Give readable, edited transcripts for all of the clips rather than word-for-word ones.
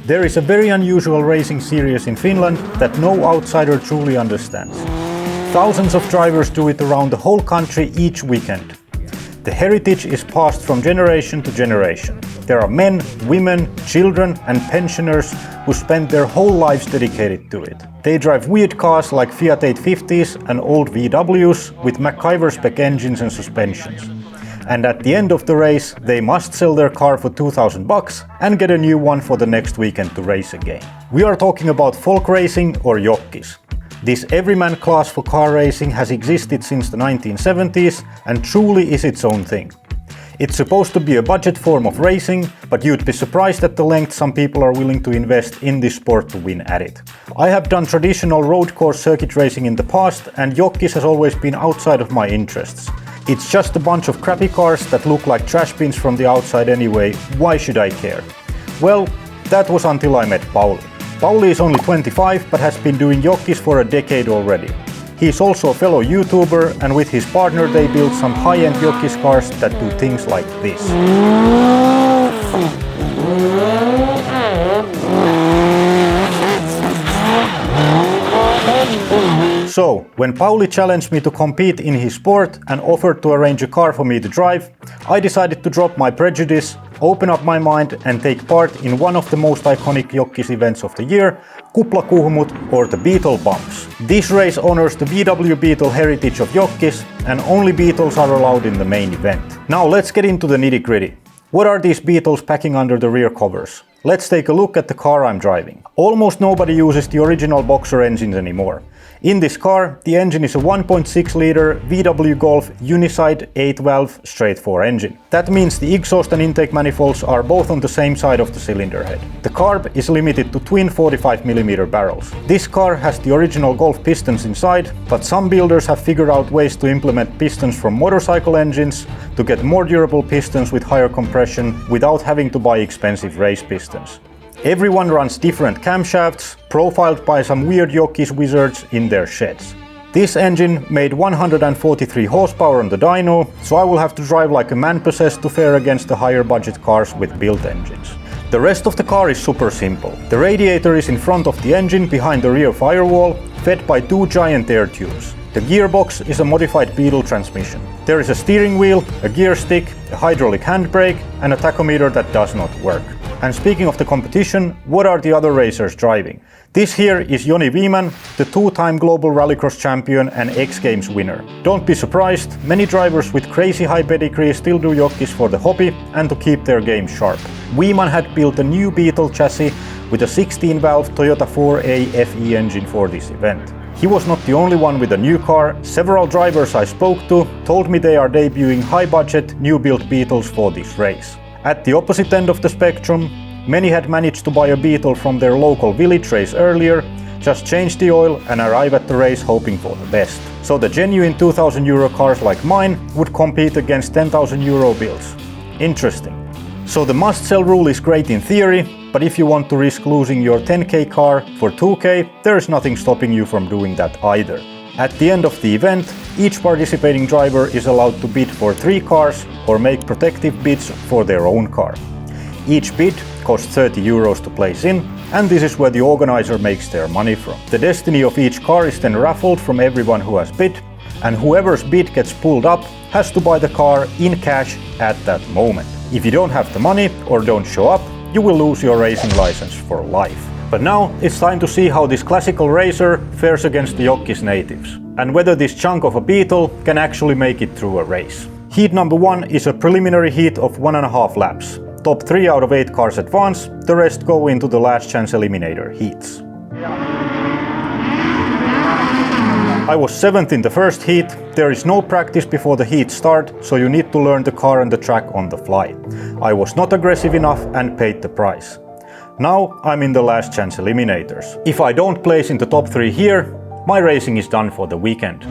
There is a very unusual racing series in Finland that no outsider truly understands. Thousands of drivers do it around the whole country each weekend. The heritage is passed from generation to generation. There are men, women, children and pensioners who spend their whole lives dedicated to it. They drive weird cars like Fiat 850s and old VWs with MacGyver spec engines and suspensions. And at the end of the race, they must sell their car for $2,000 and get a new one for the next weekend to race again. We are talking about folk racing or Jokkis. This everyman class for car racing has existed since the 1970s and truly is its own thing. It's supposed to be a budget form of racing, but you'd be surprised at the length some people are willing to invest in this sport to win at it. I have done traditional road course circuit racing in the past, and Jokkis has always been outside of my interests. It's just a bunch of crappy cars that look like trash bins from the outside anyway. Why should I care? Well, that was until I met Pauli. Pauli is only 25 but has been doing Jokkis for a decade already. He is also a fellow YouTuber, and with his partner they built some high-end Jokkis cars that do things like this. So, when Pauli challenged me to compete in his sport and offered to arrange a car for me to drive, I decided to drop my prejudice, open up my mind and take part in one of the most iconic Jokkis events of the year, kupla-kuhmut or the Beetle bumps. This race honors the VW Beetle heritage of Jokkis, and only Beetles are allowed in the main event. Now let's get into the nitty-gritty. What are these Beetles packing under the rear covers? Let's take a look at the car I'm driving. Almost nobody uses the original boxer engines anymore. In this car, the engine is a 1.6 liter VW Golf Uniside 8-valve straight-4 engine. That means the exhaust and intake manifolds are both on the same side of the cylinder head. The carb is limited to twin 45mm barrels. This car has the original Golf pistons inside, but some builders have figured out ways to implement pistons from motorcycle engines to get more durable pistons with higher compression without having to buy expensive race pistons. Everyone runs different camshafts, profiled by some weird Jokkis wizards in their sheds. This engine made 143 horsepower on the dyno, so I will have to drive like a man possessed to fare against the higher budget cars with built engines. The rest of the car is super simple. The radiator is in front of the engine behind the rear firewall, fed by two giant air tubes. The gearbox is a modified Beetle transmission. There is a steering wheel, a gear stick, a hydraulic handbrake and a tachometer that does not work. And speaking of the competition, what are the other racers driving? This here is Joni Viiman, the two-time global rallycross champion and X Games winner. Don't be surprised, many drivers with crazy high pedigree still do Jokkis for the hobby and to keep their game sharp. Viiman had built a new Beetle chassis with a 16-valve Toyota 4A FE engine for this event. He was not the only one with a new car. Several drivers I spoke to told me they are debuting high-budget, new-built Beetles for this race. At the opposite end of the spectrum, many had managed to buy a Beetle from their local village race earlier, just change the oil and arrive at the race hoping for the best. So the genuine €2,000 cars like mine would compete against €10,000 builds. Interesting. So the must-sell rule is great in theory, but if you want to risk losing your 10k car for 2k, there is nothing stopping you from doing that either. At the end of the event, each participating driver is allowed to bid for 3 cars or make protective bids for their own car. Each bid costs €30 to place in, and this is where the organizer makes their money from. The destiny of each car is then raffled from everyone who has bid, and whoever's bid gets pulled up has to buy the car in cash at that moment. If you don't have the money or don't show up, you will lose your racing license for life. But now it's time to see how this classical racer fares against the Jokkis natives, and whether this chunk of a Beetle can actually make it through a race. Heat number 1 is a preliminary heat of 1.5 laps. Top 3 out of 8 cars advance, the rest go into the last chance eliminator heats. I was 7th in the first heat. There is no practice before the heat start, so you need to learn the car and the track on the fly. I was not aggressive enough and paid the price. Now I'm in the last chance eliminators. If I don't place in the top 3 here, my racing is done for the weekend.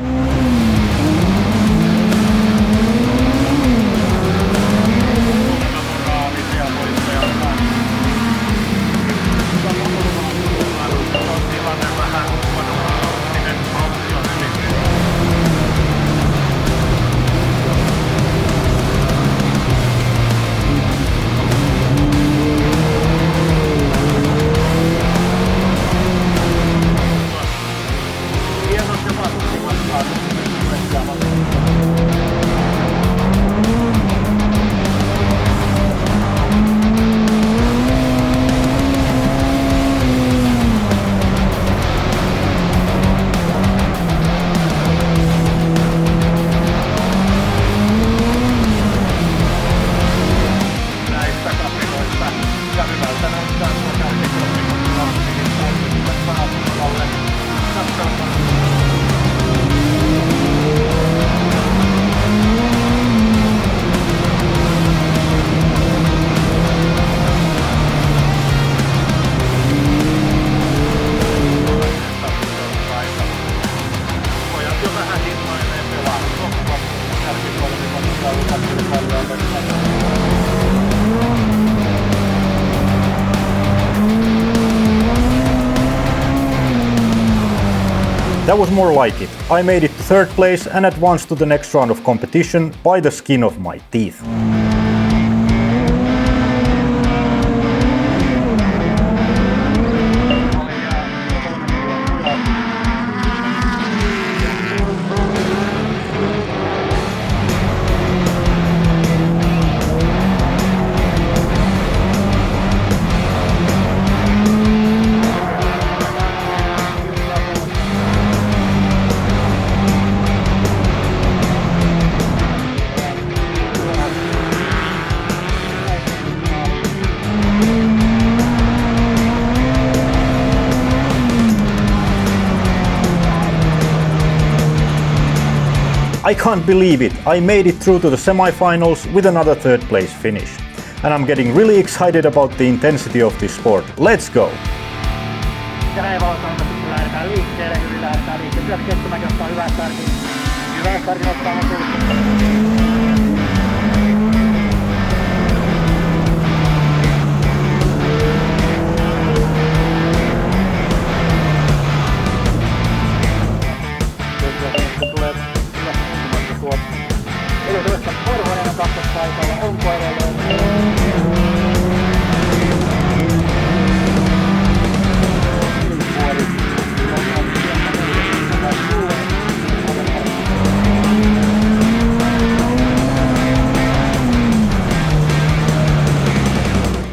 That was more like it. I made it to third place and advanced to the next round of competition by the skin of my teeth. I can't believe it, I made it through to the semi-finals with another third place finish. And I'm getting really excited about the intensity of this sport. Let's go!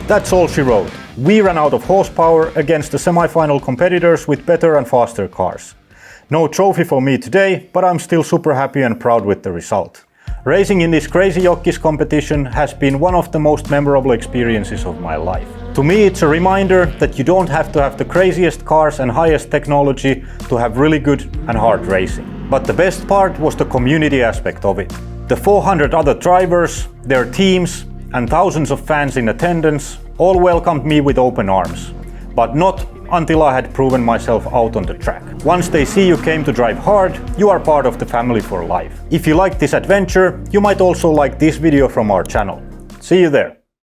That's all she wrote. We ran out of horsepower against the semi-final competitors with better and faster cars. No trophy for me today, but I'm still super happy and proud with the result. Racing in this crazy Jokkis competition has been one of the most memorable experiences of my life. To me, it's a reminder that you don't have to have the craziest cars and highest technology to have really good and hard racing. But the best part was the community aspect of it. The 400 other drivers, their teams, and thousands of fans in attendance all welcomed me with open arms. But not until I had proven myself out on the track. Once they see you came to drive hard, you are part of the family for life. If you liked this adventure, you might also like this video from our channel. See you there!